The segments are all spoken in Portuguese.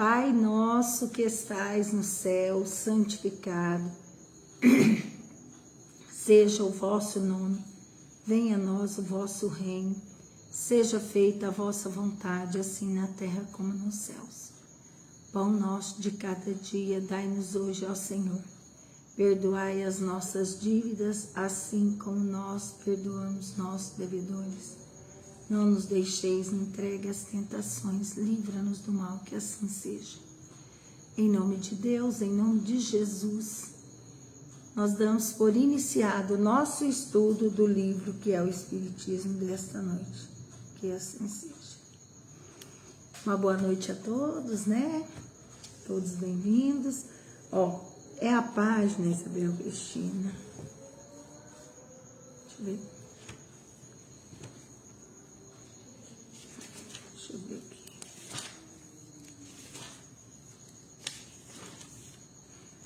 Pai nosso que estais no céu, santificado seja o vosso nome. Venha a nós o vosso reino. Seja feita a vossa vontade, assim na terra como nos céus. Pão nosso de cada dia, dai-nos hoje, ó Senhor. Perdoai as nossas dívidas, assim como nós perdoamos nossos devedores. Não nos deixeis entregue às tentações, livra-nos do mal, que assim seja. Em nome de Deus, em nome de Jesus, nós damos por iniciado o nosso estudo do livro que é o Espiritismo desta noite. Que assim seja. Uma boa noite a todos, né? Todos bem-vindos. Ó, é a página, Isabel Cristina. Deixa eu ver. Deixa eu ver aqui.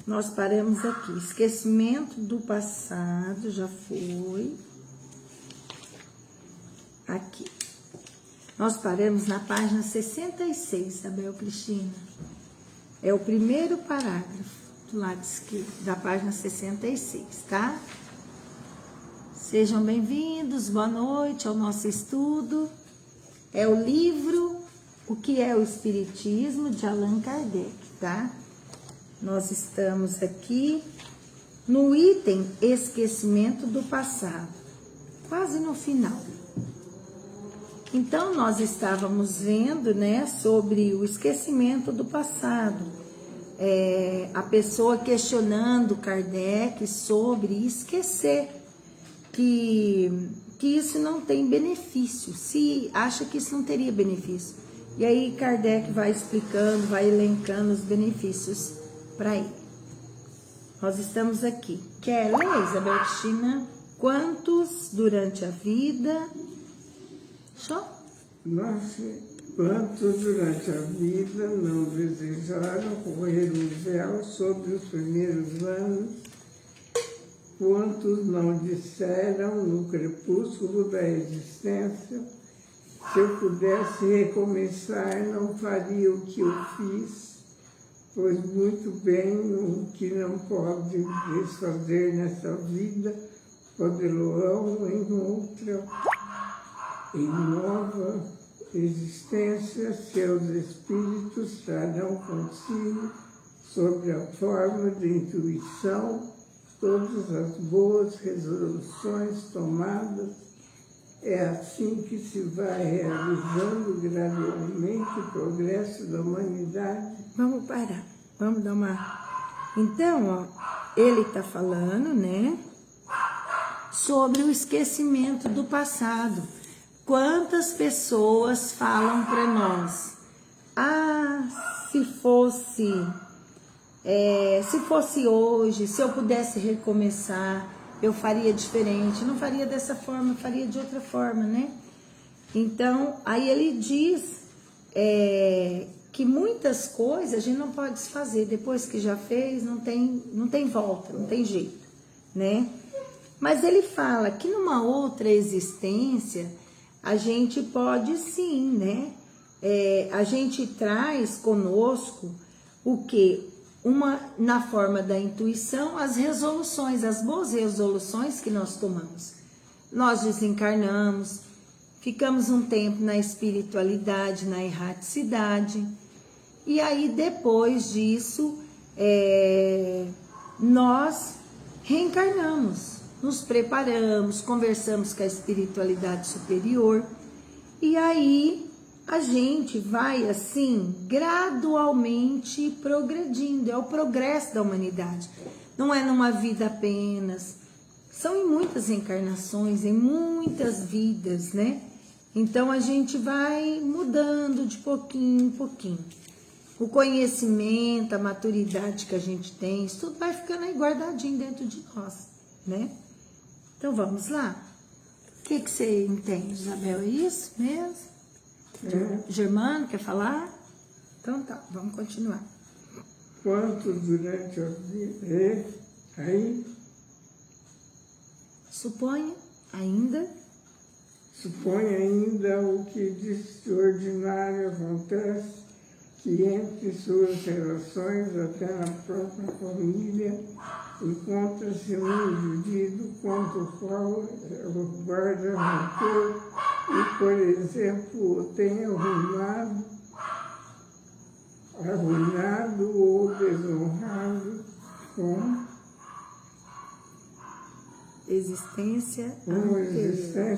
Nós paramos aqui. Esquecimento do passado, já foi. Aqui. Nós paramos na página 66, Isabel Cristina. É o primeiro parágrafo do lado esquerdo, da página 66, tá? Sejam bem-vindos, boa noite ao nosso estudo. É o livro O que é o Espiritismo, de Allan Kardec, tá? Nós estamos aqui no item Esquecimento do Passado, quase no final. Então, nós estávamos vendo, né, sobre o esquecimento do passado. A pessoa questionando Kardec sobre esquecer, que isso não tem benefício, se acha que isso não teria benefício. E aí Kardec vai explicando, vai elencando os benefícios para ele. Nós estamos aqui. Quer ler, Isabel Cristina? Quantos durante a vida... Quantos durante a vida não desejaram correr o véu sobre os primeiros anos? Quantos não disseram no crepúsculo da existência: se eu pudesse recomeçar, não faria o que eu fiz, pois muito bem o que não pode desfazer nessa vida, pode-lo-ão em outra. Em nova existência, seus espíritos trarão consigo, sob a forma de intuição, todas as boas resoluções tomadas. É assim que se vai realizando gradualmente o progresso da humanidade. Vamos parar, vamos dar uma... Então, ó, ele está falando, né, sobre o esquecimento do passado. Quantas pessoas falam para nós: se fosse hoje, se eu pudesse recomeçar, eu faria diferente, não faria dessa forma, faria de outra forma, né? Então, aí ele diz que muitas coisas a gente não pode desfazer, depois que já fez, não tem volta, não tem jeito, né? Mas ele fala que numa outra existência a gente pode sim, né? A gente traz conosco o quê? Na forma da intuição, as resoluções, as boas resoluções que nós tomamos. Nós desencarnamos, ficamos um tempo na espiritualidade, na erraticidade, e aí depois disso, nós reencarnamos. Nos preparamos, conversamos com a espiritualidade superior, e aí a gente vai assim, gradualmente progredindo. É o progresso da humanidade. Não é numa vida apenas, são em muitas encarnações, em muitas vidas, né? Então a gente vai mudando de pouquinho em pouquinho. O conhecimento, a maturidade que a gente tem, isso tudo vai ficando aí guardadinho dentro de nós, né? Então vamos lá. O que você entende, Isabel? É isso mesmo? Germano, quer falar? Então tá, vamos continuar. Quantos durante a vida... Aí... Suponha ainda Supõe ainda o que de ordinário acontece, que entre suas relações, até na própria família, encontra-se um indivíduo contra o qual guarda rancor e, por exemplo, o tem arruinado ou desonrado com existência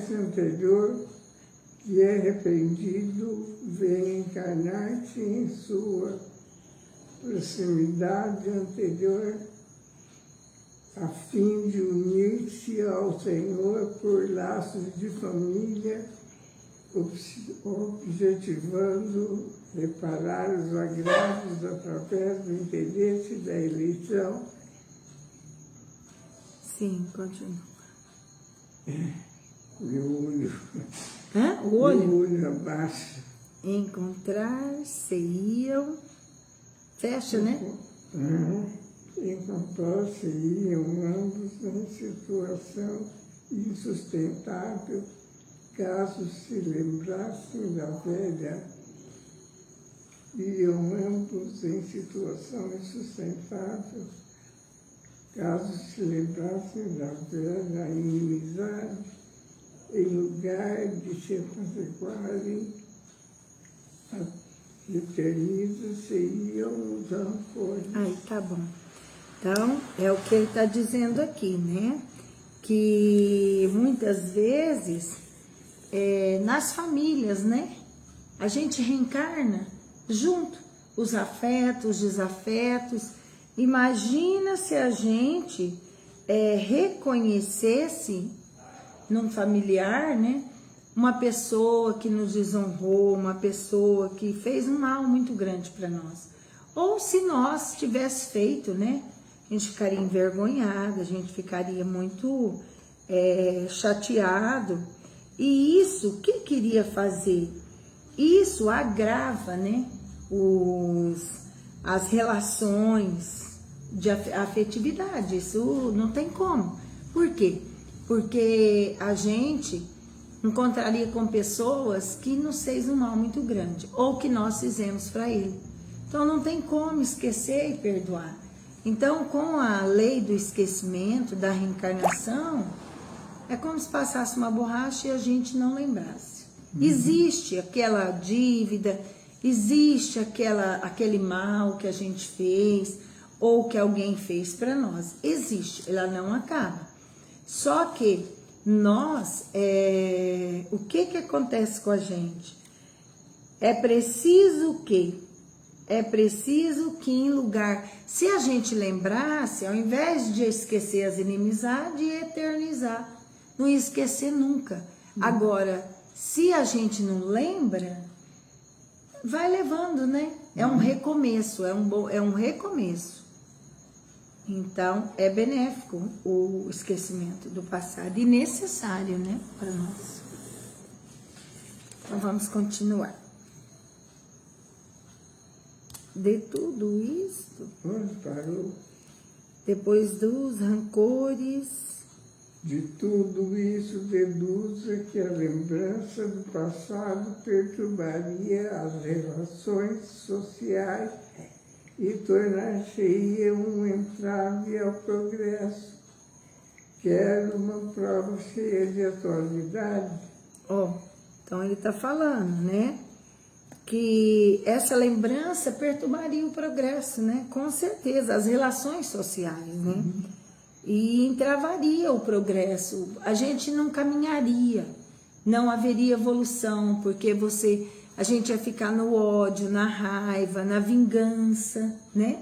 anterior, que é arrependido, vem encarnar-se em sua proximidade anterior, a fim de unir-se ao Senhor por laços de família, objetivando reparar os agravos através do interesse da eleição. Sim, continua. Meu olho. Hã? O olho? Meu olho abaixo. Encontrar-se-iam. Fecha, né? Encontrar-se-iam ambos em situação insustentável, caso se lembrassem da velha. Iam ambos em situação insustentável, caso se lembrassem da velha inimizade, em lugar de se apaziguarem, eternizam-se-iam os rancores. Aí, tá bom. Então, é o que ele está dizendo aqui, né? Que muitas vezes, nas famílias, né? A gente reencarna junto, os afetos, os desafetos. Imagina se a gente reconhecesse num familiar, né? Uma pessoa que nos desonrou, uma pessoa que fez um mal muito grande para nós. Ou se nós tivesse feito, né? A gente ficaria envergonhado, a gente ficaria muito chateado. E isso, o que queria fazer? Isso agrava, né? As relações de afetividade. Isso não tem como. Por quê? Porque a gente encontraria com pessoas que nos fez um mal muito grande, ou que nós fizemos para ele. Então não tem como esquecer e perdoar. Então, com a lei do esquecimento, da reencarnação, é como se passasse uma borracha e a gente não lembrasse. Existe aquela dívida, existe aquele mal que a gente fez, ou que alguém fez para nós. Existe, ela não acaba. Só que nós, o que acontece com a gente? É preciso o quê? É preciso que em lugar... Se a gente lembrasse, ao invés de esquecer as inimizades, eternizar. Não ia esquecer nunca. Agora, se a gente não lembra, vai levando, né? É um recomeço, é um recomeço. Então, é benéfico o esquecimento do passado e necessário, né, para nós. Então, vamos continuar. De tudo isto, Parou. depois dos rancores, De tudo isso deduza que a lembrança do passado perturbaria as relações sociais e tornar-se-ia um entrave ao progresso. Quero uma prova cheia de atualidade. Então ele está falando, né? Que essa lembrança perturbaria o progresso, né? Com certeza, as relações sociais, né? E entravaria o progresso. A gente não caminharia, não haveria evolução, porque a gente ia ficar no ódio, na raiva, na vingança, né?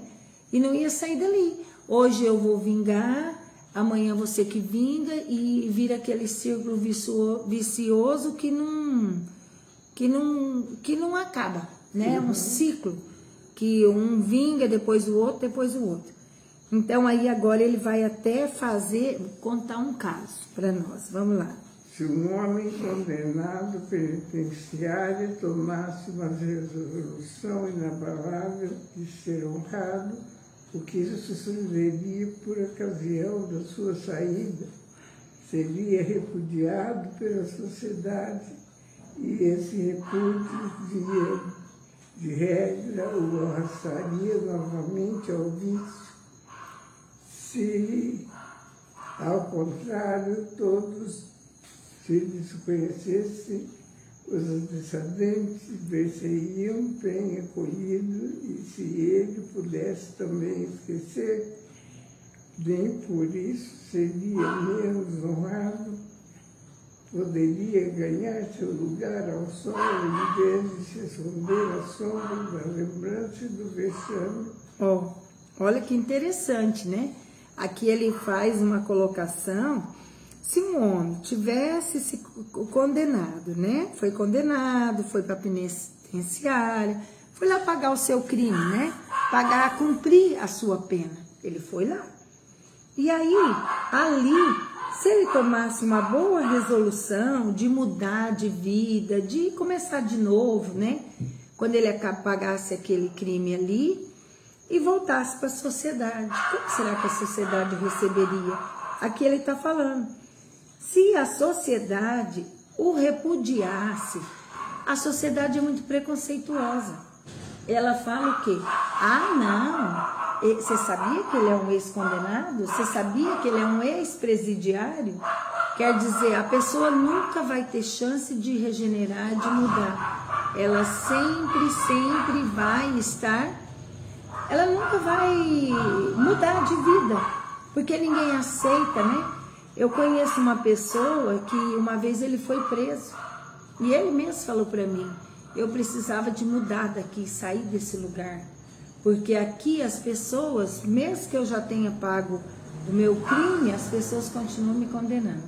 E não ia sair dali. Hoje eu vou vingar, amanhã você que vinga, e vira aquele círculo vicioso que não acaba, né? Um ciclo que um vinga, depois o outro, depois o outro. Então aí agora ele vai até contar um caso para nós. Vamos lá. Se um homem condenado penitenciário tomasse uma resolução inabalável de ser honrado, o que sucederia por ocasião da sua saída? Seria repudiado pela sociedade, e esse repúdio de regra, o arrastaria novamente ao vício, se, ao contrário, todos se desconhecessem os antecedentes, ver-se-iam bem acolhidos, e se ele pudesse também esquecer, bem por isso seria menos honrado, poderia ganhar seu lugar ao sol em vez de se esconder à sombra da lembrança e do vexame. Olha que interessante, né? Aqui ele faz uma colocação. Se um homem tivesse se condenado, né? Foi condenado, foi para a penitenciária, foi lá pagar o seu crime, né? Pagar, cumprir a sua pena. Ele foi lá. E aí, ali, se ele tomasse uma boa resolução de mudar de vida, de começar de novo, né? Quando ele pagasse aquele crime ali e voltasse para a sociedade, como será que a sociedade o receberia? Aqui ele está falando. Se a sociedade o repudiasse, a sociedade é muito preconceituosa. Ela fala o quê? Ah, não, você sabia que ele é um ex-condenado? Você sabia que ele é um ex-presidiário? Quer dizer, a pessoa nunca vai ter chance de regenerar, de mudar. Ela sempre vai estar, ela nunca vai mudar de vida, porque ninguém aceita, né? Eu conheço uma pessoa que uma vez ele foi preso e ele mesmo falou para mim, eu precisava de mudar daqui, sair desse lugar, porque aqui as pessoas, mesmo que eu já tenha pago o meu crime, as pessoas continuam me condenando,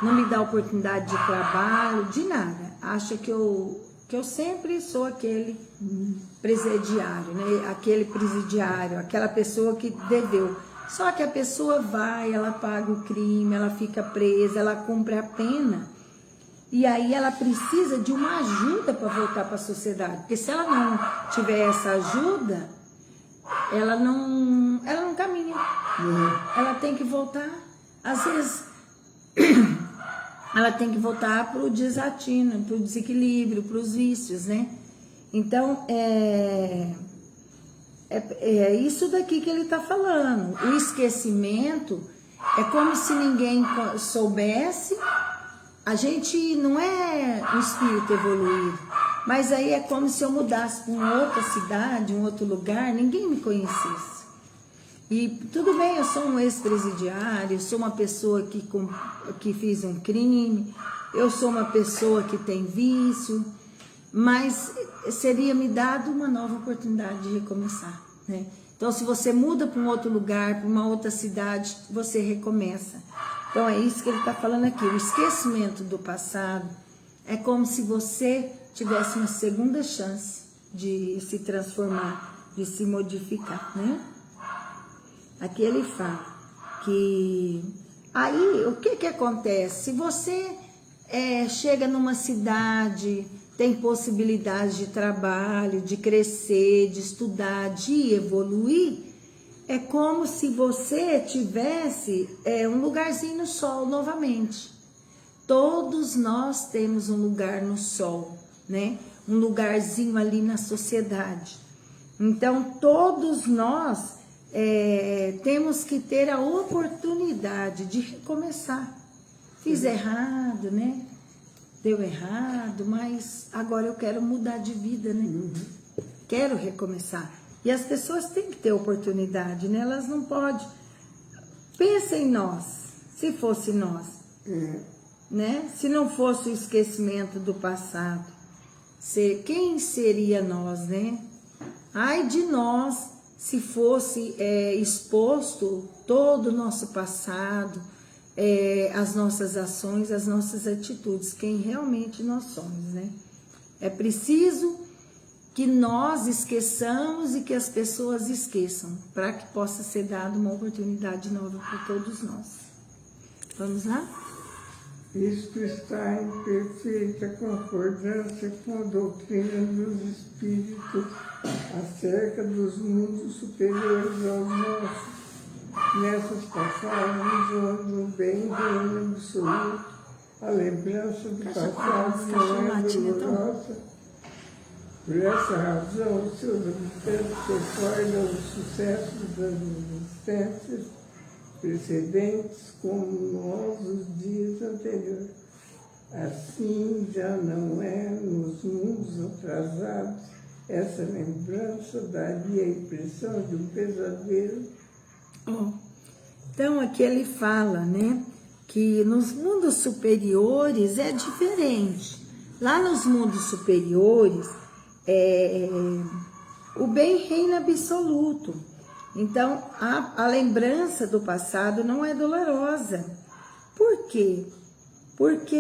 não me dá oportunidade de trabalho, de nada, acha que eu sempre sou aquele presidiário, né? Aquele presidiário, aquela pessoa que deveu. Só que a pessoa vai, ela paga o crime, ela fica presa, ela cumpre a pena. E aí ela precisa de uma ajuda para voltar para a sociedade. Porque se ela não tiver essa ajuda, ela não caminha. Ela tem que voltar. Às vezes, ela tem que voltar para o desatino, para o desequilíbrio, para os vícios, né? Então, é isso daqui que ele está falando. O esquecimento é como se ninguém soubesse. A gente não é um espírito evoluído, mas aí é como se eu mudasse para uma outra cidade, um outro lugar, ninguém me conhecesse. E tudo bem, eu sou um ex-presidiário, eu sou uma pessoa que fiz um crime, eu sou uma pessoa que tem vício, mas seria me dado uma nova oportunidade de recomeçar, né? Então, se você muda para um outro lugar, para uma outra cidade, você recomeça. Então, é isso que ele está falando aqui. O esquecimento do passado é como se você tivesse uma segunda chance de se transformar, de se modificar, né? Aqui ele fala que... Aí, o que acontece? Se você chega numa cidade, tem possibilidade de trabalho, de crescer, de estudar, de evoluir, é como se você tivesse um lugarzinho no sol novamente. Todos nós temos um lugar no sol, né? Um lugarzinho ali na sociedade. Então, todos nós temos que ter a oportunidade de recomeçar. Fiz errado, né? Deu errado, mas agora eu quero mudar de vida, né? Quero recomeçar. E as pessoas têm que ter oportunidade, né? Elas não podem. Pensa em nós, se fosse nós, né? Se não fosse o esquecimento do passado, quem seria nós, né? Ai de nós, se fosse exposto todo o nosso passado, as nossas ações, as nossas atitudes, quem realmente nós somos, né? É preciso que nós esqueçamos e que as pessoas esqueçam, para que possa ser dada uma oportunidade nova para todos nós. Vamos lá? Isto está em perfeita concordância com a doutrina dos espíritos acerca dos mundos superiores aos nossos. Nessas passagens, onde o bem reina absoluto, a lembrança do passado não é dolorosa, Por essa razão, os seus habitantes recordam o sucesso das existências precedentes como nós os dias anteriores. Assim, já não é nos mundos atrasados, essa lembrança daria a impressão de um pesadelo. Então, aqui ele fala, né, que nos mundos superiores é diferente. Lá nos mundos superiores, o bem reina absoluto. Então, a lembrança do passado não é dolorosa. Por quê? Porque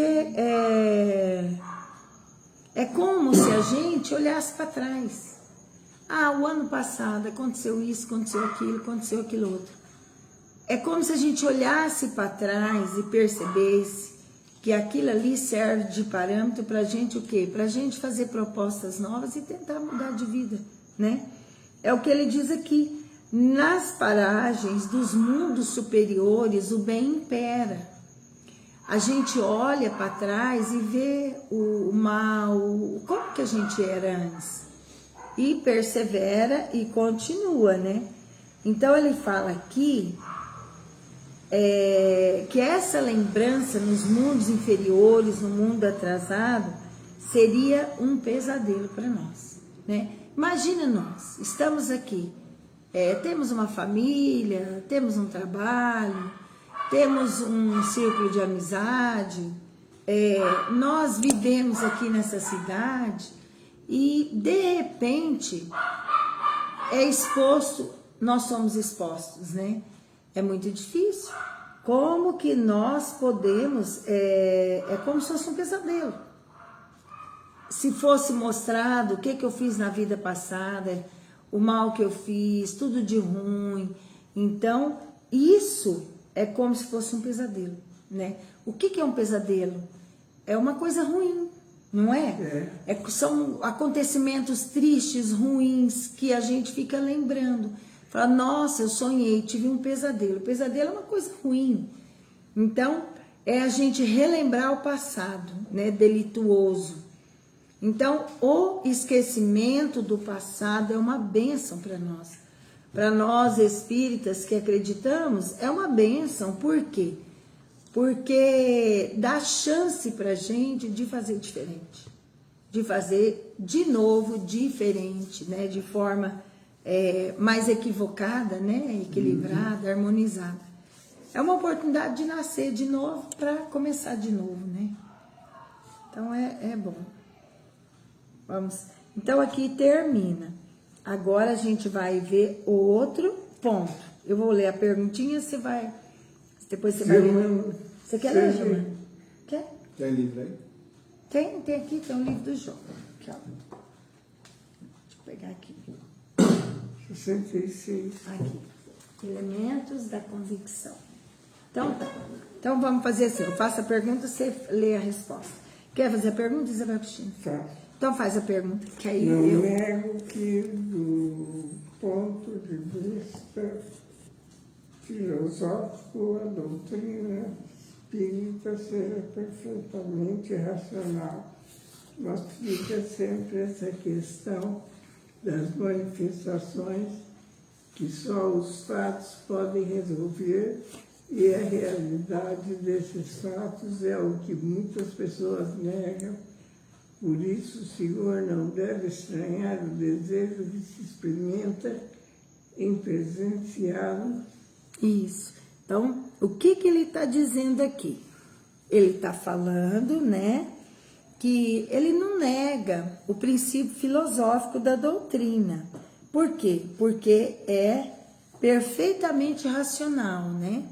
é como se a gente olhasse para trás. O ano passado aconteceu isso, aconteceu aquilo outro. É como se a gente olhasse para trás e percebesse que aquilo ali serve de parâmetro para a gente o quê? Para a gente fazer propostas novas e tentar mudar de vida, né? É o que ele diz aqui. Nas paragens dos mundos superiores, o bem impera. A gente olha para trás e vê o mal, como que a gente era antes. E persevera e continua, né? Então ele fala aqui que essa lembrança nos mundos inferiores, no mundo atrasado, seria um pesadelo para nós, né? Imagina nós, estamos aqui, temos uma família, temos um trabalho, temos um círculo de amizade, nós vivemos aqui nessa cidade e de repente nós somos expostos, né? É muito difícil. Como que nós podemos... É como se fosse um pesadelo. Se fosse mostrado o que eu fiz na vida passada, o mal que eu fiz, tudo de ruim. Então, isso é como se fosse um pesadelo, né? O que é um pesadelo? É uma coisa ruim, não é? São acontecimentos tristes, ruins, que a gente fica lembrando. Fala, nossa, eu sonhei, tive um pesadelo. O pesadelo é uma coisa ruim. Então, é a gente relembrar o passado, né, delituoso. Então, o esquecimento do passado é uma bênção para nós. Para nós espíritas que acreditamos, é uma bênção. Por quê? Porque dá chance para a gente de fazer diferente. De fazer de novo diferente, né, de forma... mais equivocada, né? Equilibrada, harmonizada. É uma oportunidade de nascer de novo para começar de novo, né? Então é bom. Vamos. Então aqui termina. Agora a gente vai ver outro ponto. Eu vou ler a perguntinha, você vai. Depois você vai ler. Você quer ler, Gilmar? Quer? Tem livro aí? Tem aqui, tem um livro do João. Aqui, ó. Deixa eu pegar aqui. 66. Aqui, elementos da convicção. Então vamos fazer assim, eu faço a pergunta, você lê a resposta. Quer fazer a pergunta, Isabel Cristina? Tá. Então faz a pergunta, que aí Não eu... nego que, do ponto de vista filosófico, a doutrina espírita seja perfeitamente racional, mas fica sempre essa questão das manifestações que só os fatos podem resolver, e a realidade desses fatos é o que muitas pessoas negam. Por isso, o Senhor não deve estranhar o desejo que se experimenta em presenciá-lo. Isso. Então, o que ele está dizendo aqui? Ele está falando, né, que ele não nega o princípio filosófico da doutrina. Por quê? Porque é perfeitamente racional, né?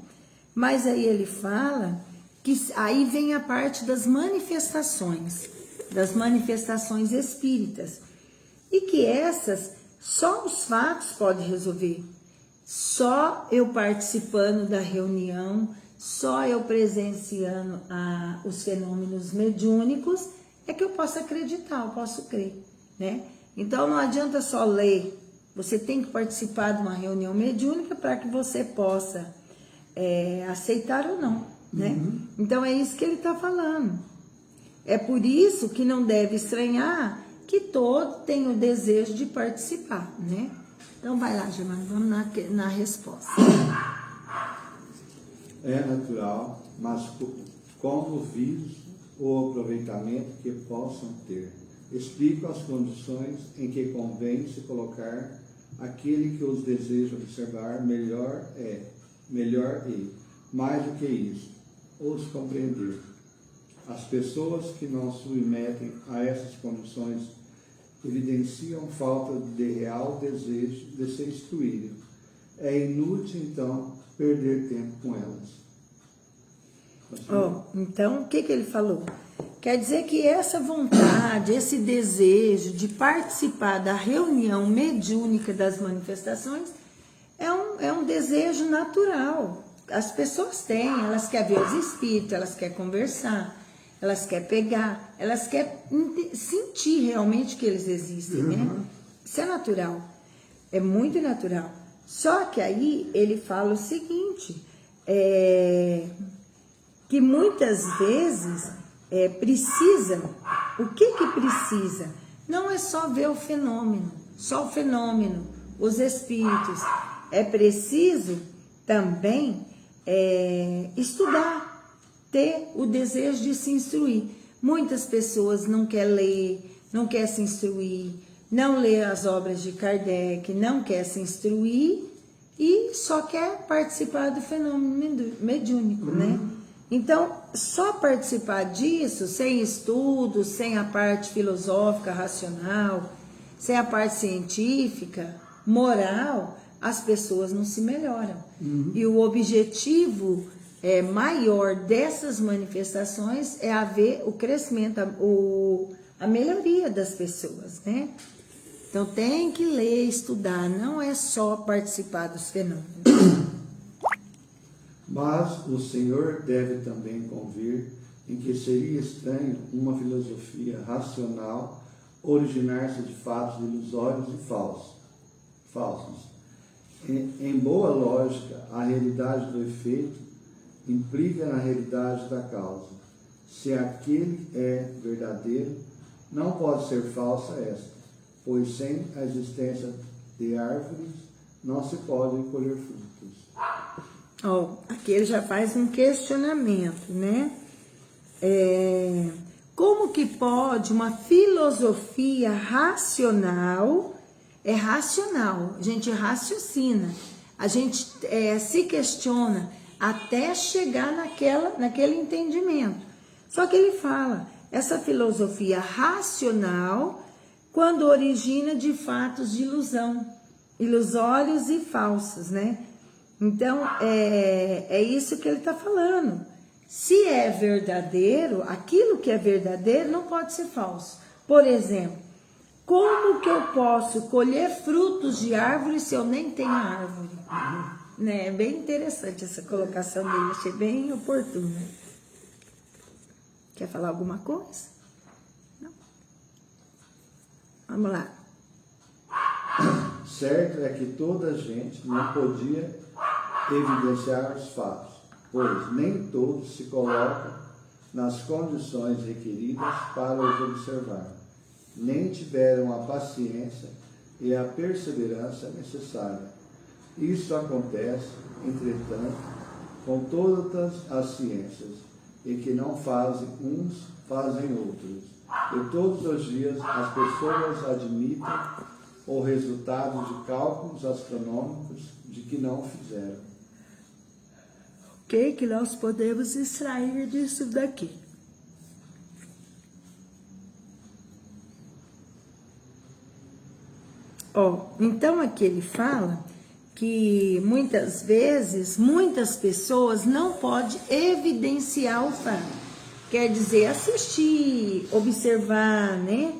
Mas aí ele fala que aí vem a parte das manifestações espíritas. E que essas, só os fatos podem resolver. Só eu participando da reunião, só eu presenciando os fenômenos mediúnicos, é que eu posso acreditar, eu posso crer, né? Então não adianta só ler, você tem que participar de uma reunião mediúnica para que você possa aceitar ou não, né? Então é isso que ele está falando. É por isso que não deve estranhar que todo tem o desejo de participar, né? Então vai lá, Germano, vamos na resposta. É natural, mas como viso o aproveitamento que possam ter. Explico as condições em que convém se colocar aquele que os deseja observar melhor e, mais do que isso, os compreender. As pessoas que não submetem a essas condições evidenciam falta de real desejo de se instruírem. É inútil, então, perder tempo com elas. Então, o que ele falou? Quer dizer que essa vontade, esse desejo de participar da reunião mediúnica das manifestações é um desejo natural. As pessoas têm, elas querem ver os espíritos, elas querem conversar, elas querem pegar, elas querem sentir realmente que eles existem, né? Isso é natural, é muito natural. Só que aí ele fala o seguinte, que muitas vezes precisa, o que precisa? Não é só ver o fenômeno, os espíritos. É preciso também estudar, ter o desejo de se instruir. Muitas pessoas não querem ler, não querem se instruir, não lê as obras de Kardec, não quer se instruir e só quer participar do fenômeno mediúnico, né? Então, só participar disso, sem estudo, sem a parte filosófica, racional, sem a parte científica, moral, as pessoas não se melhoram. E o objetivo maior dessas manifestações é haver o crescimento, a melhoria das pessoas, né? Então, tem que ler, estudar, não é só participar dos fenômenos. Mas o Senhor deve também convir em que seria estranho uma filosofia racional originar-se de fatos ilusórios e falsos. Em boa lógica, a realidade do efeito implica na realidade da causa. Se aquele é verdadeiro, não pode ser falsa esta, pois sem a existência de árvores não se podem colher frutos. Aqui ele já faz um questionamento, né? Como que pode uma filosofia racional, racional, a gente raciocina, a gente se questiona até chegar naquele entendimento. Só que ele fala, essa filosofia racional, quando origina de fatos de ilusão, ilusórios e falsos, né? Então, é isso que ele está falando. Se é verdadeiro, aquilo que é verdadeiro não pode ser falso. Por exemplo, como que eu posso colher frutos de árvore se eu nem tenho árvore? Né? É bem interessante essa colocação dele, achei bem oportuna. Quer falar alguma coisa? Não? Vamos lá. Certo é que toda a gente não podia evidenciar os fatos, pois nem todos se colocam nas condições requeridas para os observar, nem tiveram a paciência e a perseverança necessária. Isso acontece, entretanto, com todas as ciências, e que não fazem uns, fazem outros. E todos os dias as pessoas admitem o resultado de cálculos astronômicos de que não fizeram. O que nós podemos extrair disso daqui? Então aqui ele fala que muitas vezes, muitas pessoas não podem evidenciar o fato. Quer dizer, assistir, observar, né,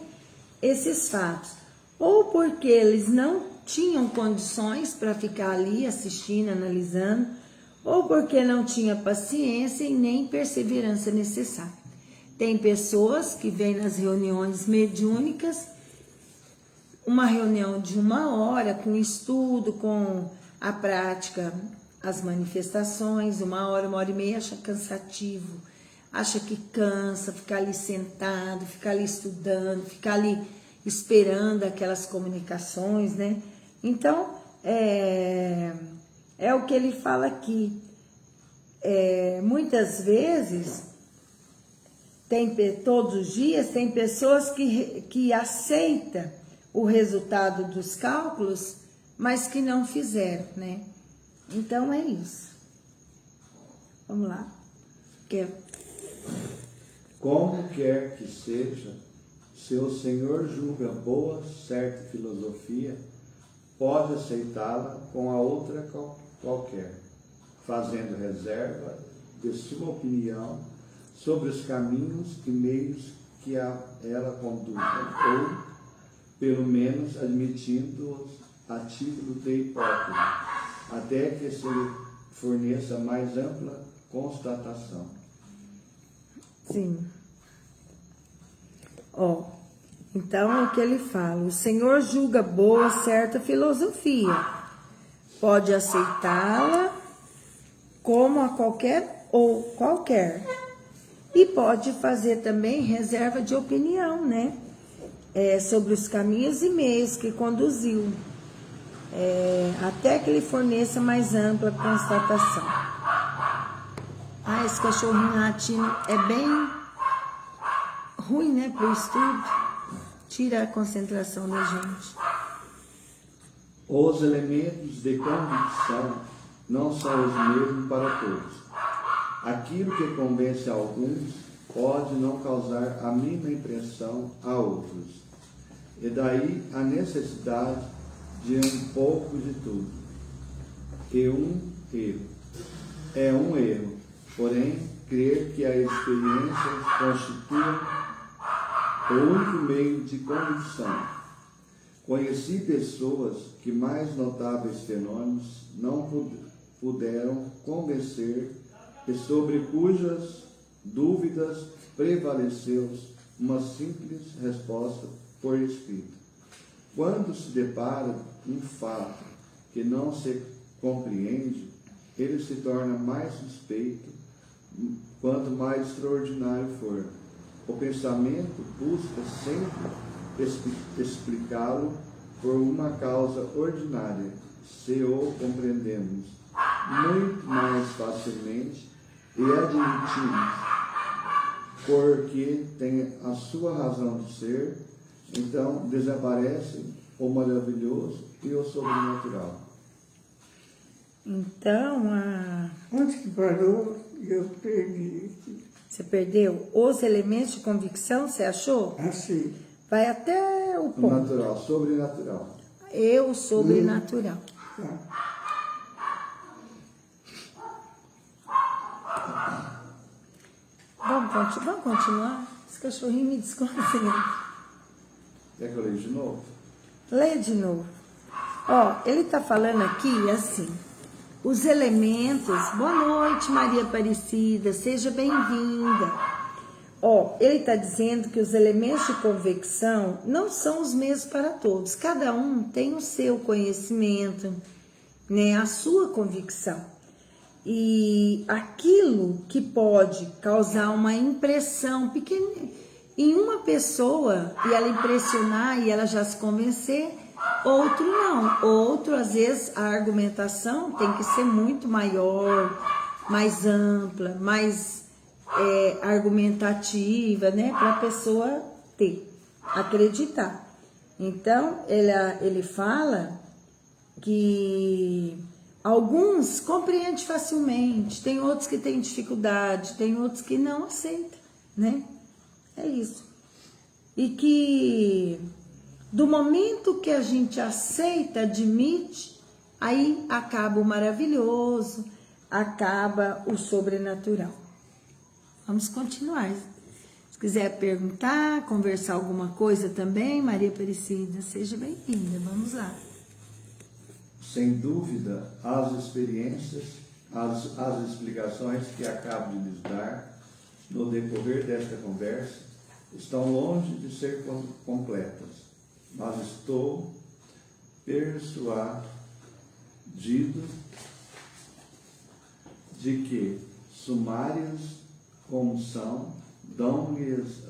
esses fatos. Ou porque eles não tinham condições para ficar ali assistindo, analisando, ou porque não tinha paciência e nem perseverança necessária. Tem pessoas que vêm nas reuniões mediúnicas, uma reunião de 1 hora, com estudo, com a prática, as manifestações, 1 hora, 1h30, acha cansativo, acha que cansa, ficar ali sentado, ficar ali estudando, ficar ali esperando aquelas comunicações, né? Então, é o que ele fala aqui. Muitas vezes, todos os dias, tem pessoas que aceitam o resultado dos cálculos, mas que não fizeram, né? Então, é isso. Vamos lá. Como quer que seja, se o Senhor julga boa, certa filosofia, pode aceitá-la com a outra qualquer, fazendo reserva de sua opinião sobre os caminhos e meios que ela conduzem, ou, pelo menos, admitindo-os a título de hipótese, até que se lhe forneça mais ampla constatação. Sim. Então é o que ele fala. O Senhor julga boa certa filosofia. Pode aceitá-la como a qualquer ou qualquer. E pode fazer também reserva de opinião, né? Sobre os caminhos e meios que conduziu. Até que lhe forneça mais ampla constatação. Esse cachorrinho latino é bem ruim, né, para o estudo. Tira a concentração da gente. Os elementos de convicção não são os mesmos para todos. Aquilo que convence a alguns pode não causar a mínima impressão a outros. E daí a necessidade de um pouco de tudo. E um erro. É um erro, porém, crer que a experiência constitua o único meio de convicção. Conheci pessoas que mais notáveis fenômenos não puderam convencer e sobre cujas dúvidas prevaleceu uma simples resposta por escrito. Quando se depara um fato que não se compreende, ele se torna mais suspeito quanto mais extraordinário for. O pensamento busca sempre explicá-lo por uma causa ordinária, se o compreendemos muito mais facilmente e admitimos, porque tem a sua razão de ser, então desaparece o maravilhoso e o sobrenatural. Então, Onde que parou? Eu perdi. você perdeu os elementos de convicção, você achou? Assim. Vai até o O ponto. natural, sobrenatural. Eu sobrenatural. Tá. Vamos continuar? Esse cachorrinho me desconcentra. Quer que eu leia de novo? Lê de novo. Ele está falando aqui assim, os elementos. Boa noite, Maria Aparecida, seja bem-vinda. Ele está dizendo que os elementos de convecção não são os mesmos para todos. Cada um tem o seu conhecimento, né, a sua convicção. E aquilo que pode causar uma impressão pequena em uma pessoa e ela impressionar e ela já se convencer, outro não. Outro, às vezes, a argumentação tem que ser muito maior, mais ampla, mais argumentativa, né? Para a pessoa acreditar. Então, ele fala que alguns compreendem facilmente, tem outros que têm dificuldade, tem outros que não aceitam, né? É isso. E que do momento que a gente aceita, admite, aí acaba o maravilhoso, acaba o sobrenatural. Vamos continuar. Se quiser perguntar, conversar alguma coisa também, Maria Aparecida, seja bem-vinda. Vamos lá. Sem dúvida, as experiências, as explicações que acabo de lhes dar no decorrer desta conversa estão longe de ser completas, mas estou persuadido de que, sumárias como são, dão-lhes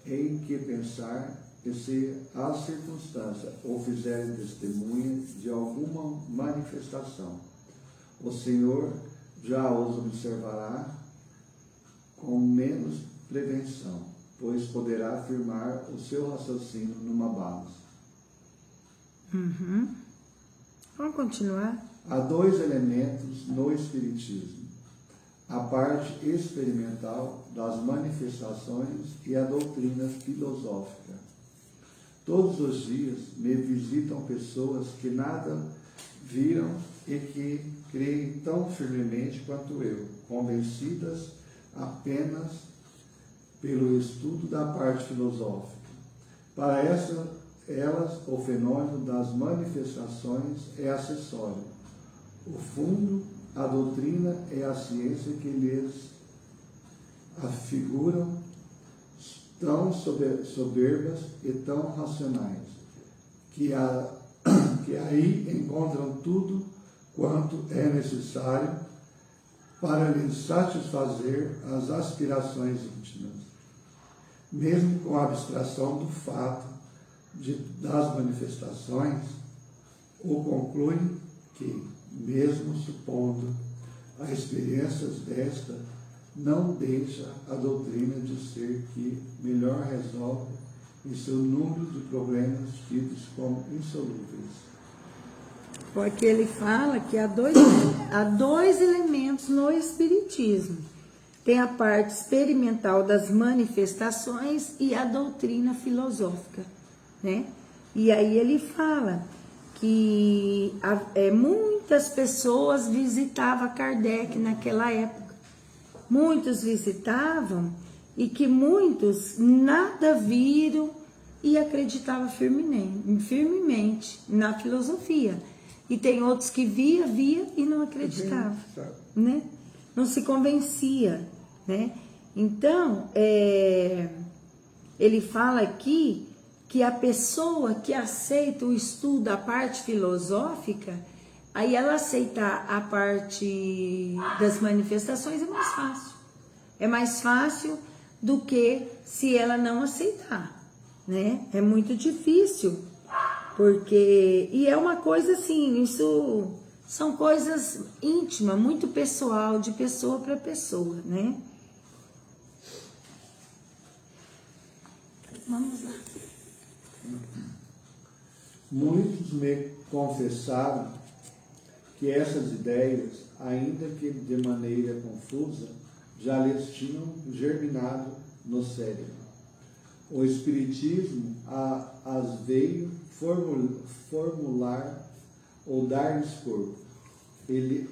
em que pensar e se as circunstâncias ou fizerem testemunha de alguma manifestação, o Senhor já os observará com menos prevenção, pois poderá afirmar o seu raciocínio numa base. Vamos continuar? Há dois elementos no Espiritismo: a parte experimental das manifestações e a doutrina filosófica. Todos os dias me visitam pessoas que nada viram e que creem tão firmemente quanto eu, convencidas apenas pelo estudo da parte filosófica. Para elas, o fenômeno das manifestações é acessório. O fundo, a doutrina é a ciência que lhes afiguram tão soberbas e tão racionais, que aí encontram tudo quanto é necessário para lhes satisfazer as aspirações íntimas. Mesmo com a abstração do fato das manifestações, ou concluem que, mesmo supondo a experiência desta, não deixa a doutrina de ser que melhor resolve em seu número de problemas tidos como insolúveis. Porque ele fala que há dois elementos no Espiritismo. Tem a parte experimental das manifestações e a doutrina filosófica, né? E aí ele fala que muitas pessoas visitavam Kardec naquela época. Muitos visitavam e que muitos nada viram e acreditavam firmemente na filosofia. E tem outros que via e não acreditavam, né? Não se convencia, né? Então, ele fala aqui que a pessoa que aceita o estudo da parte filosófica, aí ela aceitar a parte das manifestações é mais fácil. É mais fácil do que se ela não aceitar, né? É muito difícil, porque... E é uma coisa assim, isso são coisas íntimas, muito pessoal, de pessoa para pessoa, né? Vamos lá. Muitos me confessaram que essas ideias, ainda que de maneira confusa, já lhes tinham germinado no cérebro. O Espiritismo as veio formular ou dar-lhes corpo. Eles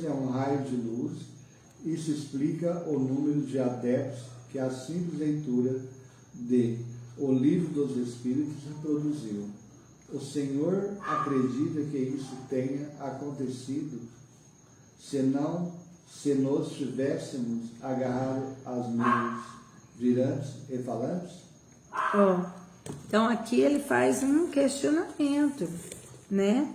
é um raio de luz e se explica o número de adeptos que a simples leitura de O Livro dos Espíritos produziu. O Senhor acredita que isso tenha acontecido se nos tivéssemos agarrado às mãos virantes e falantes? Então aqui ele faz um questionamento, né?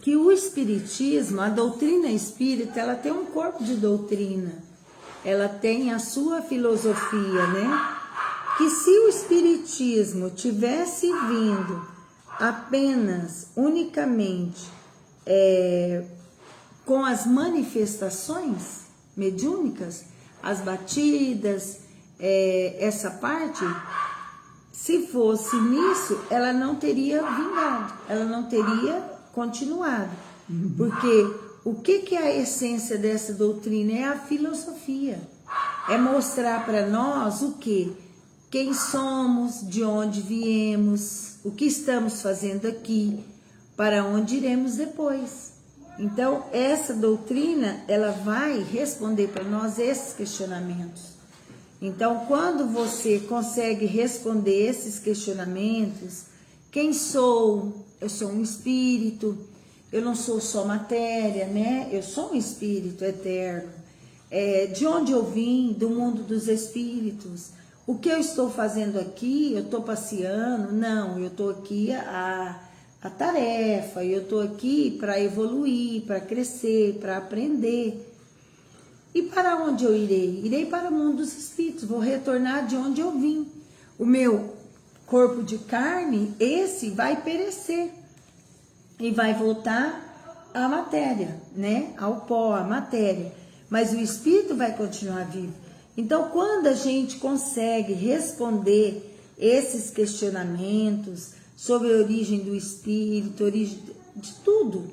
Que o Espiritismo, a doutrina espírita, ela tem um corpo de doutrina, ela tem a sua filosofia, né? Que se o Espiritismo tivesse vindo apenas, unicamente, com as manifestações mediúnicas, as batidas, essa parte, se fosse nisso, ela não teria vingado, ela não teria continuado. Porque o que é a essência dessa doutrina? É a filosofia. É mostrar para nós o quê? Quem somos, de onde viemos, o que estamos fazendo aqui, para onde iremos depois. Então, essa doutrina, ela vai responder para nós esses questionamentos. Então, quando você consegue responder esses questionamentos, quem sou? Eu sou um espírito, eu não sou só matéria, né? Eu sou um espírito eterno. De onde eu vim? Do mundo dos espíritos. O que eu estou fazendo aqui? Eu estou passeando? Não, eu estou aqui a tarefa, eu estou aqui para evoluir, para crescer, para aprender. E para onde eu irei? Irei para o mundo dos espíritos, vou retornar de onde eu vim. O meu corpo de carne, esse vai perecer e vai voltar à matéria, né? Ao pó, à matéria. Mas o espírito vai continuar vivo. Então, quando a gente consegue responder esses questionamentos sobre a origem do espírito, origem de tudo,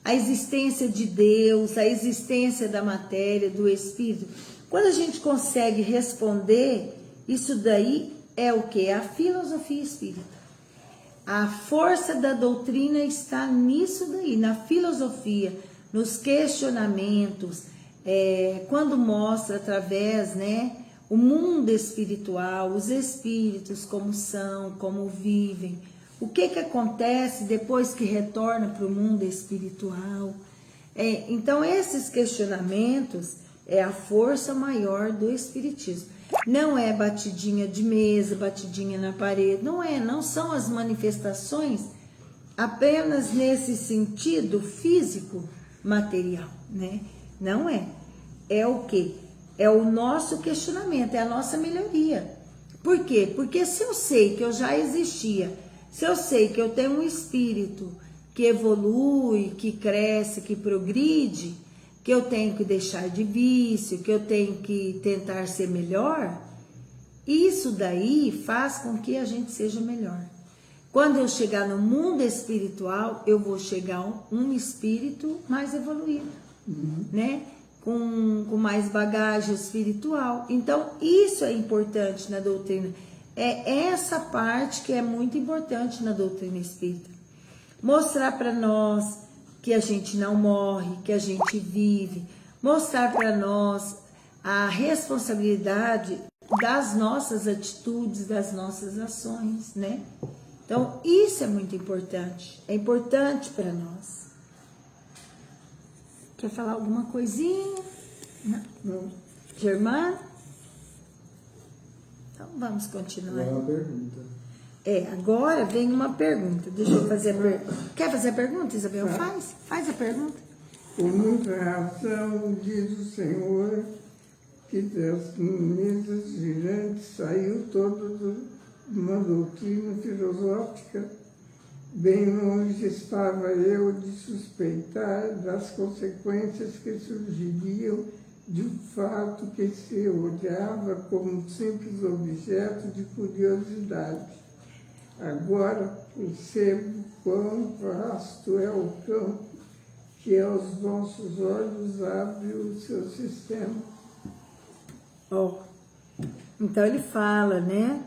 a existência de Deus, a existência da matéria, do espírito, quando a gente consegue responder, isso daí é o que? A filosofia espírita. A força da doutrina está nisso daí, na filosofia, nos questionamentos, quando mostra através, né, o mundo espiritual, os espíritos como são, como vivem, o que acontece depois que retorna para o mundo espiritual. Então, esses questionamentos é a força maior do espiritismo. Não é batidinha de mesa, batidinha na parede, não são as manifestações apenas nesse sentido físico, material, né? Não é. É o quê? É o nosso questionamento, é a nossa melhoria. Por quê? Porque se eu sei que eu já existia, se eu sei que eu tenho um espírito que evolui, que cresce, que progride, que eu tenho que deixar de vício, que eu tenho que tentar ser melhor, isso daí faz com que a gente seja melhor. Quando eu chegar no mundo espiritual, eu vou chegar a um espírito mais evoluído, né? Com mais bagagem espiritual. Então, isso é importante na doutrina. É essa parte que é muito importante na doutrina espírita. Mostrar para nós que a gente não morre, que a gente vive. Mostrar para nós a responsabilidade das nossas atitudes, das nossas ações, né? Então, isso é muito importante. É importante para nós. Quer falar alguma coisinha? Não. Germano? Então, vamos continuar. Agora uma pergunta. Agora vem uma pergunta. Deixa eu fazer a pergunta. Quer fazer a pergunta, Isabel? Faz a pergunta. Com muita razão, diz o Senhor, que das mesas girantes saiu toda uma doutrina filosófica. Bem longe estava eu de suspeitar das consequências que surgiriam de um fato que se olhava como um simples objeto de curiosidade. Agora percebo quão vasto é o campo que aos nossos olhos abre o seu sistema. Então ele fala, né,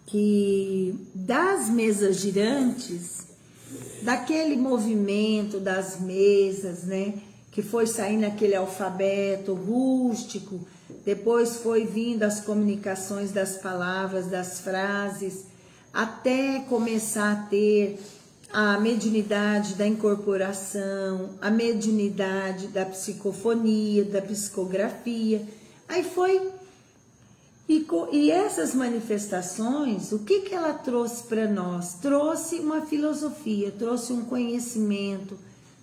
que das mesas girantes, daquele movimento das mesas, né, que foi saindo aquele alfabeto rústico, depois foi vindo as comunicações das palavras, das frases, até começar a ter a mediunidade da incorporação, a mediunidade da psicofonia, da psicografia. Aí foi. E essas manifestações, o que ela trouxe para nós? Trouxe uma filosofia, trouxe um conhecimento,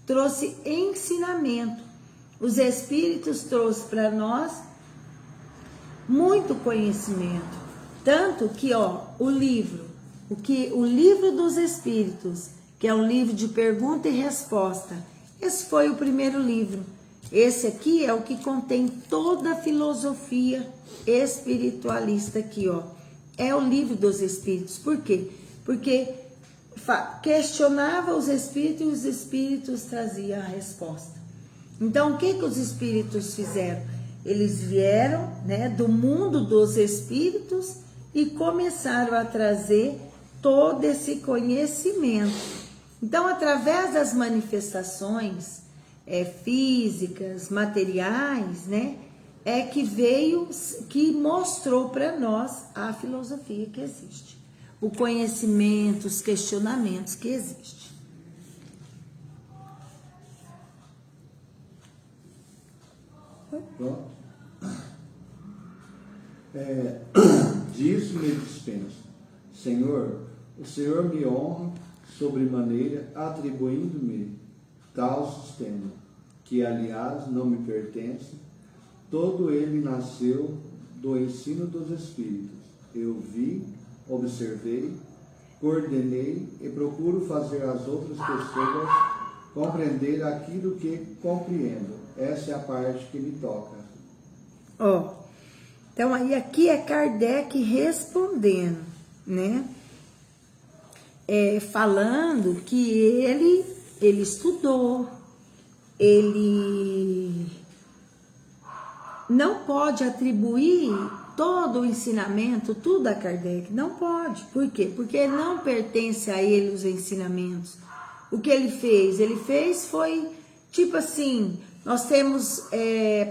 trouxe ensinamento. Os espíritos trouxeram para nós muito conhecimento. Tanto que, o livro dos espíritos, que é um livro de pergunta e resposta, esse foi o primeiro livro. Esse aqui é o que contém toda a filosofia espiritualista aqui, É o livro dos espíritos. Por quê? Porque questionava os espíritos e os espíritos traziam a resposta. Então, o que os espíritos fizeram? Eles vieram, né, do mundo dos espíritos e começaram a trazer todo esse conhecimento. Então, através das manifestações físicas, materiais, né, que mostrou para nós a filosofia que existe, o conhecimento, os questionamentos que existem. Pronto. Disso me dispenso. Senhor, o Senhor me honra sobremaneira, atribuindo-me tal sistema, que aliás não me pertence, todo ele nasceu do ensino dos Espíritos. Eu vi, observei, coordenei e procuro fazer as outras pessoas compreender aquilo que compreendo. Essa é a parte que me toca. Ó, então aí aqui é Kardec respondendo, né? Falando que ele estudou, ele não pode atribuir todo o ensinamento, tudo a Kardec, não pode. Por quê? Porque não pertence a ele os ensinamentos. O que ele fez? Ele fez foi, tipo assim, nós temos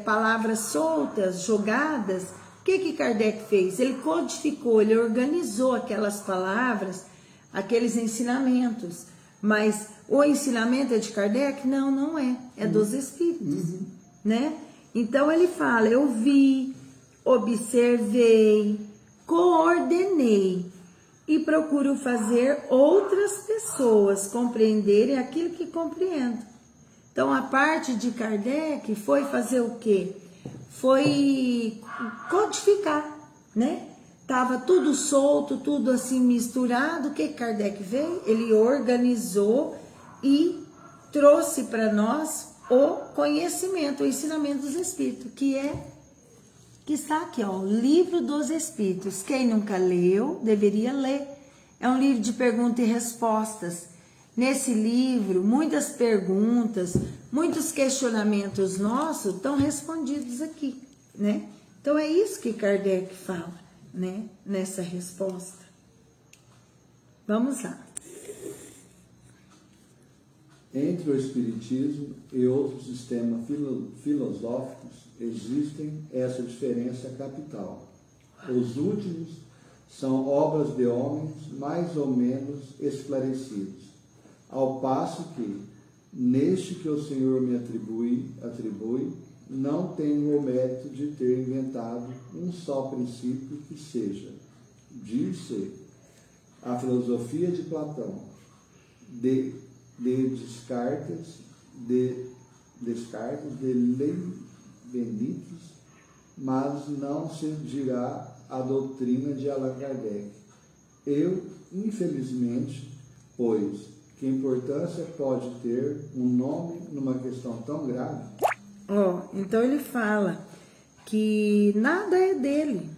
palavras soltas, jogadas. O que Kardec fez? Ele codificou, ele organizou aquelas palavras, aqueles ensinamentos. Mas o ensinamento é de Kardec? Não, não é. É dos Espíritos, né? Então ele fala, eu vi, observei, coordenei e procuro fazer outras pessoas compreenderem aquilo que compreendo. Então a parte de Kardec foi fazer o quê? Foi codificar, né? Tava tudo solto, tudo assim misturado. O que Kardec veio? Ele organizou e trouxe para nós o conhecimento, o ensinamento dos Espíritos, que está aqui, ó, o Livro dos Espíritos. Quem nunca leu, deveria ler. É um livro de perguntas e respostas. Nesse livro, muitas perguntas, muitos questionamentos nossos estão respondidos aqui, né? Então é isso que Kardec fala, né? Nessa resposta. Vamos lá. Entre o Espiritismo e outros sistemas filosóficos existem essa diferença capital. Os últimos são obras de homens mais ou menos esclarecidos, ao passo que, neste que o Senhor me atribui, não tenho o mérito de ter inventado um só princípio que seja, diz-se, a filosofia de Platão, de Descartes, de Leibniz, mas não se dirá a doutrina de Allan Kardec. Eu, infelizmente, pois que importância pode ter um nome numa questão tão grave? Então ele fala que nada é dele,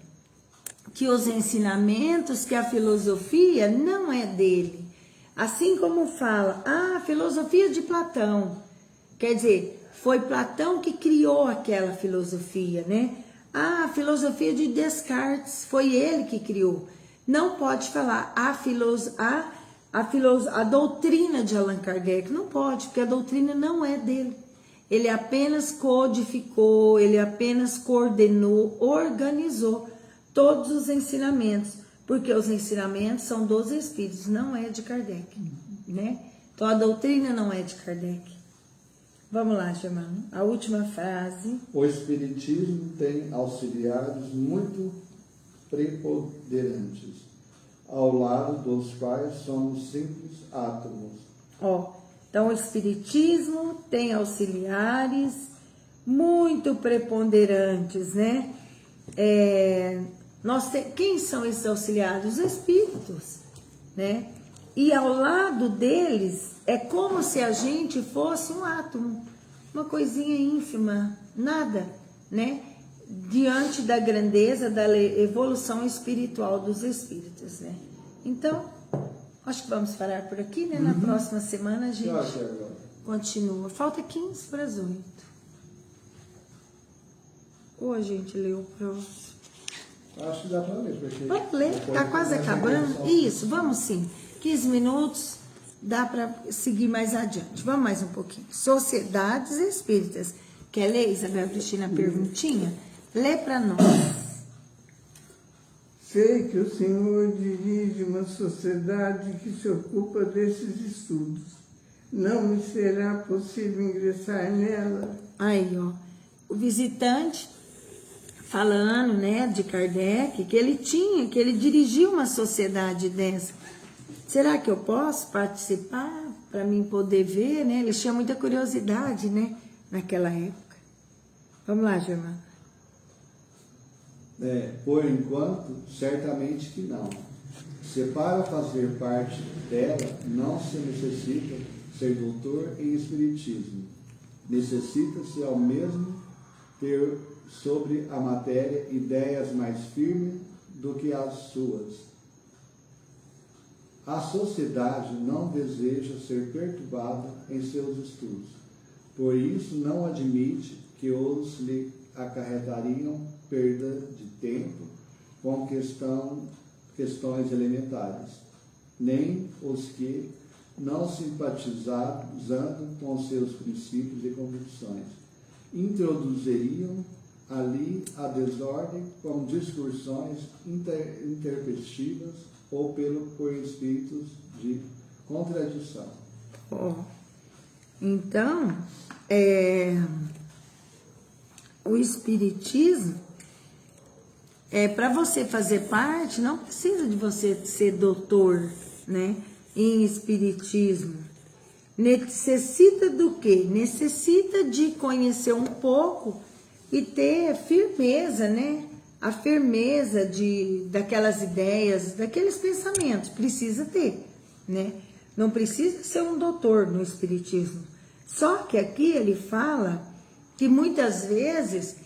que os ensinamentos, que a filosofia não é dele. Assim como fala, a filosofia de Platão, quer dizer, foi Platão que criou aquela filosofia, né? A filosofia de Descartes, foi ele que criou. Não pode falar a doutrina de Allan Kardec, não pode, porque a doutrina não é dele. Ele apenas codificou, ele apenas coordenou, organizou todos os ensinamentos. Porque os ensinamentos são dos Espíritos, não é de Kardec, né? Então a doutrina não é de Kardec. Vamos lá, Germano. A última frase. O Espiritismo tem auxiliares muito preponderantes, ao lado dos quais somos simples átomos. Então o Espiritismo tem auxiliares muito preponderantes, né? Quem são esses auxiliares? Os Espíritos, né? E ao lado deles é como se a gente fosse um átomo, uma coisinha ínfima, nada, né? Diante da grandeza da evolução espiritual dos Espíritos, né? Então, acho que vamos parar por aqui, né? Na próxima semana a gente continua. Falta 15 para as 8. Ou a gente leu o próximo? Acho que dá para ler. Vamos ler, está quase acabando. Isso, vamos sim. 15 minutos, dá para seguir mais adiante. Vamos mais um pouquinho. Sociedades Espíritas. Quer ler, Isabel Cristina, perguntinha? Lê para nós. Sei que o Senhor dirige uma sociedade que se ocupa desses estudos. Não me será possível ingressar nela? Aí, ó. O visitante falando, né, de Kardec, que ele dirigiu uma sociedade dessa. Será que eu posso participar para mim poder ver, né? Ele tinha muita curiosidade, né, naquela época. Vamos lá, Germana. Por enquanto, certamente que não. Se para fazer parte dela não se necessita ser doutor em espiritismo, necessita-se ao mesmo ter sobre a matéria ideias mais firmes do que as suas. A sociedade não deseja ser perturbada em seus estudos, por isso não admite que os lhe acarretariam perda de tempo com questões elementares, nem os que, não simpatizando com seus princípios e convicções, introduziriam ali a desordem com discussões intempestivas ou por espíritos de contradição. Então, o espiritismo, para você fazer parte, não precisa de você ser doutor, né, em espiritismo. Necessita do quê? Necessita de conhecer um pouco e ter firmeza, né? A firmeza daquelas ideias, daqueles pensamentos. Precisa ter, né? Não precisa ser um doutor no espiritismo. Só que aqui ele fala que muitas vezes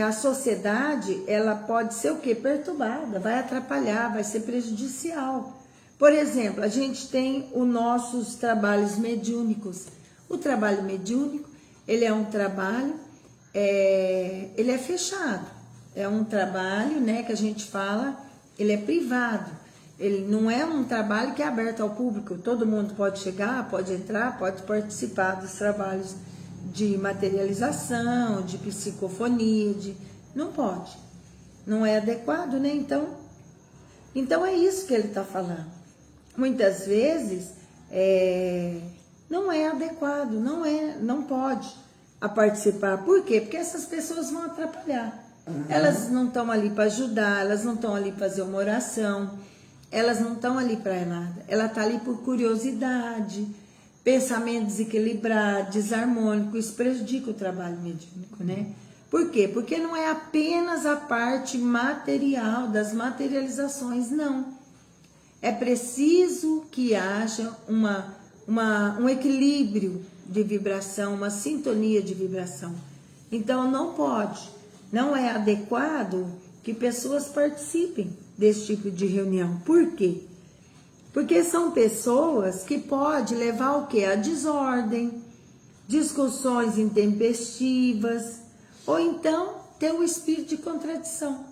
a sociedade, ela pode ser o quê? Perturbada, vai atrapalhar, vai ser prejudicial. Por exemplo, a gente tem os nossos trabalhos mediúnicos. O trabalho mediúnico, ele é um trabalho, ele é fechado. É um trabalho, né, que a gente fala, ele é privado. Ele não é um trabalho que é aberto ao público. Todo mundo pode chegar, pode entrar, pode participar dos trabalhos de materialização, de psicofonia, não pode. Não é adequado, né? Então é isso que ele está falando. Muitas vezes não é adequado, não pode participar. Por quê? Porque essas pessoas vão atrapalhar. Elas não estão ali para ajudar, elas não estão ali para fazer uma oração, elas não estão ali para nada. Ela está ali por curiosidade, pensamento desequilibrado, desarmônico. Isso prejudica o trabalho mediúnico, né? Por quê? Porque não é apenas a parte material das materializações, não. É preciso que haja um equilíbrio de vibração, uma sintonia de vibração. Então não é adequado que pessoas participem desse tipo de reunião. Por quê? Porque são pessoas que podem levar o quê? A desordem, discussões intempestivas, ou então ter um espírito de contradição.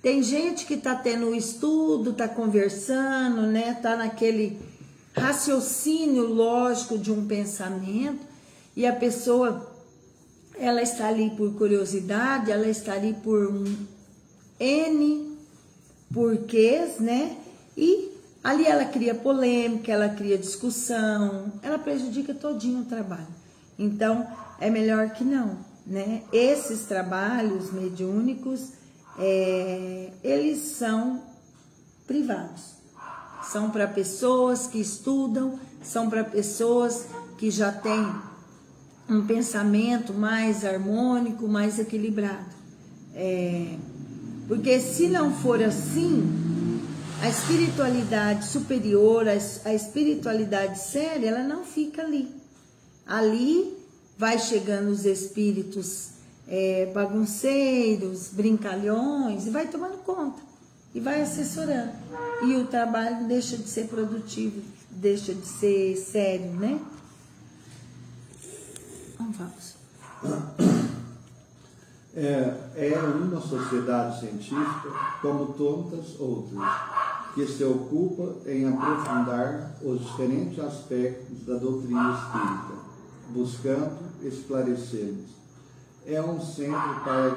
Tem gente que está tendo um estudo, está conversando, né? Está naquele raciocínio lógico de um pensamento, e a pessoa, ela está ali por curiosidade, ela está ali por N porquês, né? E ali ela cria polêmica, ela cria discussão, ela prejudica todinho o trabalho. Então, é melhor que não, né? Esses trabalhos mediúnicos, eles são privados. São para pessoas que estudam, são para pessoas que já têm um pensamento mais harmônico, mais equilibrado. Porque se não for assim, a espiritualidade superior, a espiritualidade séria, ela não fica ali. Ali vai chegando os espíritos bagunceiros, brincalhões, e vai tomando conta, e vai assessorando. E o trabalho deixa de ser produtivo, deixa de ser sério, né? Então vamos. Uma sociedade científica, como tantas outras, que se ocupa em aprofundar os diferentes aspectos da doutrina espírita, buscando esclarecê-los. É um centro para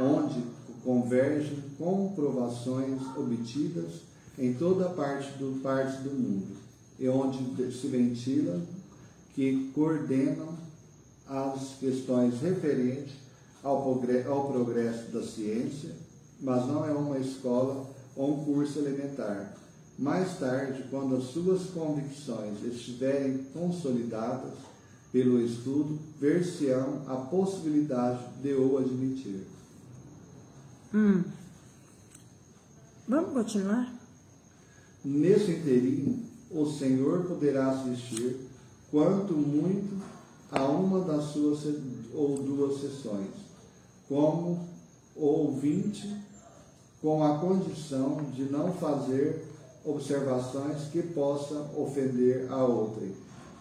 onde convergem comprovações obtidas em toda parte do mundo, e onde se ventilam, que coordenam as questões referentes ao progresso da ciência, mas não é uma escola ou um curso elementar. Mais tarde, quando as suas convicções estiverem consolidadas pelo estudo, ver-se-ão a possibilidade de o admitir. Vamos continuar? Nesse interim, o Senhor poderá assistir, quanto muito, a uma das suas ou duas sessões, como ouvinte, com a condição de não fazer observações que possam ofender a outrem,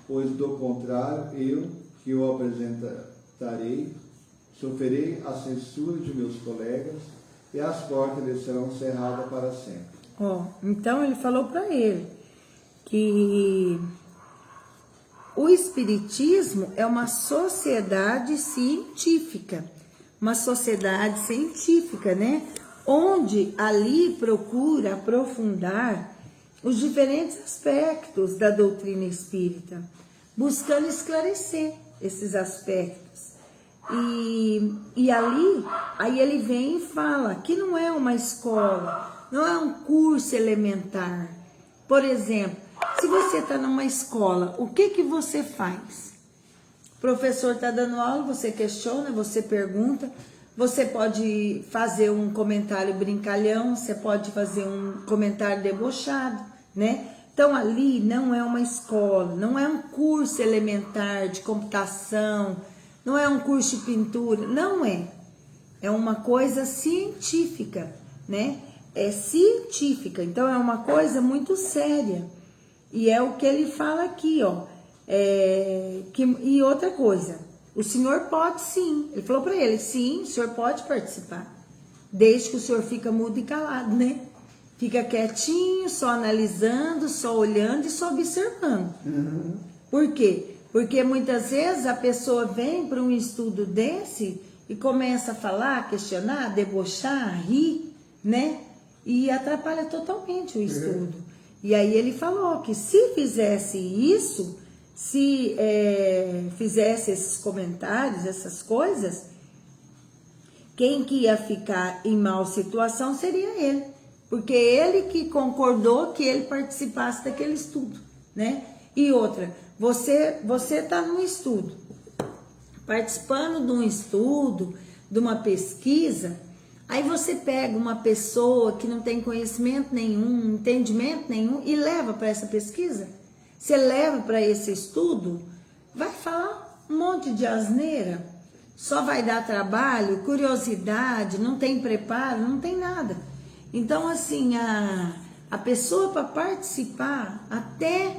pois do contrário, eu, que o apresentarei, sofrerei a censura de meus colegas e as portas lhe serão cerradas para sempre. Então ele falou para ele que o Espiritismo é uma sociedade científica, né? Onde ali procura aprofundar os diferentes aspectos da doutrina espírita, buscando esclarecer esses aspectos. E ali, aí ele vem e fala que não é uma escola, não é um curso elementar. Por exemplo, se você está numa escola, o que você faz? O professor está dando aula, você questiona, você pergunta, você pode fazer um comentário brincalhão, você pode fazer um comentário debochado, né? Então ali não é uma escola, não é um curso elementar de computação, não é um curso de pintura, não é. É uma coisa científica, né? É científica, então é uma coisa muito séria. E é o que ele fala aqui, ó. E outra coisa, o senhor pode sim. Ele falou para ele, sim, o senhor pode participar. Desde que o senhor fica mudo e calado, né? Fica quietinho, só analisando, só olhando e só observando. Por quê? Porque muitas vezes a pessoa vem para um estudo desse e começa a falar, questionar, debochar, rir, né? E atrapalha totalmente o estudo. E aí ele falou que se fizesse isso, se fizesse esses comentários, essas coisas, quem que ia ficar em mal situação seria ele. Porque ele que concordou que ele participasse daquele estudo, né? E outra, você está num estudo, participando de um estudo, de uma pesquisa, aí você pega uma pessoa que não tem conhecimento nenhum, entendimento nenhum e leva para essa pesquisa, você leva para esse estudo, vai falar um monte de asneira, só vai dar trabalho, curiosidade, não tem preparo, não tem nada. Então, assim, a pessoa para participar até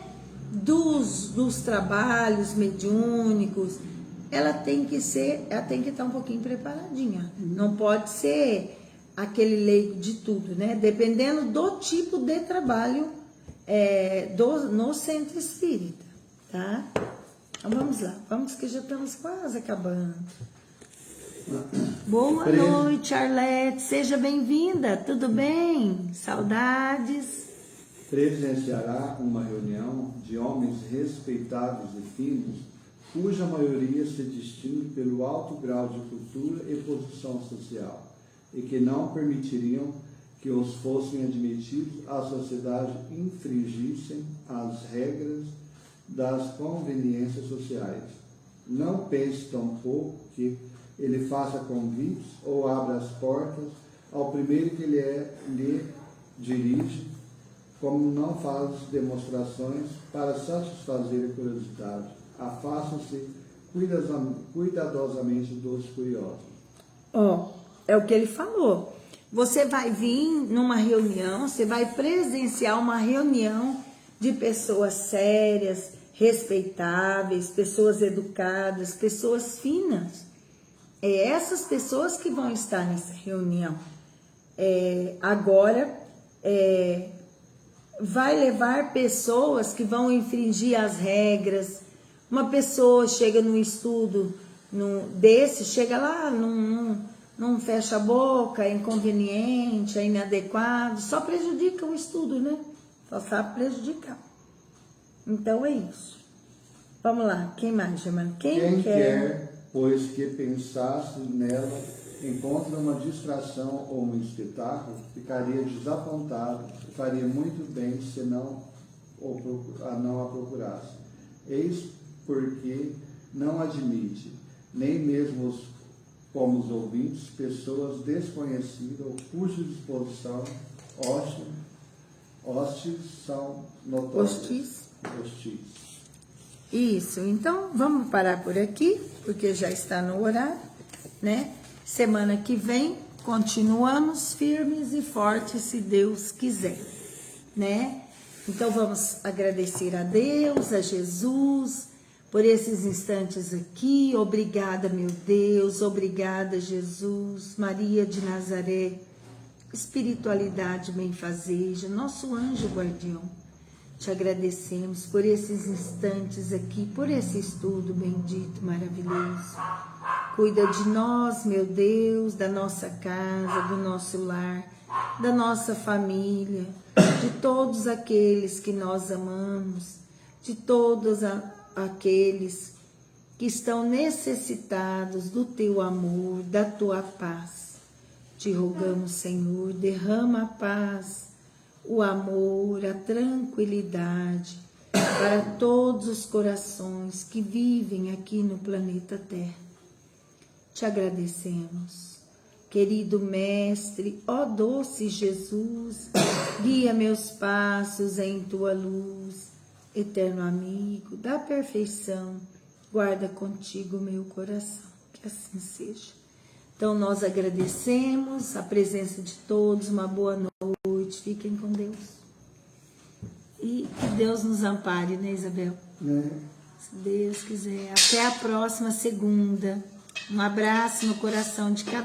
dos trabalhos mediúnicos, ela tem que estar um pouquinho preparadinha. Não pode ser aquele leigo de tudo, né? Dependendo do tipo de trabalho no centro espírita, tá? Então, vamos lá, vamos que já estamos quase acabando. Boa noite, Arlete, seja bem-vinda, tudo bem? Saudades. Presenciará uma reunião de homens respeitados e finos, cuja maioria se distingue pelo alto grau de cultura e posição social, e que não permitiriam que os fossem admitidos à sociedade infringissem as regras das conveniências sociais. Não pense tampouco que ele faça convites ou abra as portas ao primeiro que lhe dirige, como não faz demonstrações para satisfazer a curiosidade. Afastam-se cuidadosamente dos curiosos. É o que ele falou. Você vai vir numa reunião, você vai presenciar uma reunião de pessoas sérias, respeitáveis, pessoas educadas, pessoas finas. É essas pessoas que vão estar nessa reunião. Agora, vai levar pessoas que vão infringir as regras. Uma pessoa chega num estudo chega lá, não fecha a boca, é inconveniente, é inadequado, só prejudica o estudo, né? Só sabe prejudicar. Então é isso. Vamos lá, quem mais, Germano? Quem quer, pois que pensasse nela, encontra uma distração ou um espetáculo, ficaria desapontado e faria muito bem se não a procurasse. Eis porque não admite nem mesmo como os ouvintes, pessoas desconhecidas ou cuja disposição hostis são notórias. Hostis. Isso, então vamos parar por aqui, porque já está no horário, né? Semana que vem continuamos firmes e fortes, se Deus quiser, né? Então vamos agradecer a Deus, a Jesus, por esses instantes aqui. Obrigada, meu Deus, obrigada, Jesus, Maria de Nazaré, espiritualidade benfazeja, nosso anjo guardião. Te agradecemos por esses instantes aqui, por esse estudo bendito, maravilhoso. Cuida de nós, meu Deus, da nossa casa, do nosso lar, da nossa família, de todos aqueles que nós amamos, de todos aqueles que estão necessitados do teu amor, da tua paz. Te rogamos, Senhor, derrama a paz, o amor, a tranquilidade para todos os corações que vivem aqui no planeta Terra. Te agradecemos, querido Mestre, ó doce Jesus, guia meus passos em tua luz, eterno amigo da perfeição, guarda contigo meu coração, que assim seja. Então nós agradecemos a presença de todos, uma boa noite, fiquem com Deus. E que Deus nos ampare, né, Isabel? Se Deus quiser. Até a próxima segunda. Um abraço no coração de cada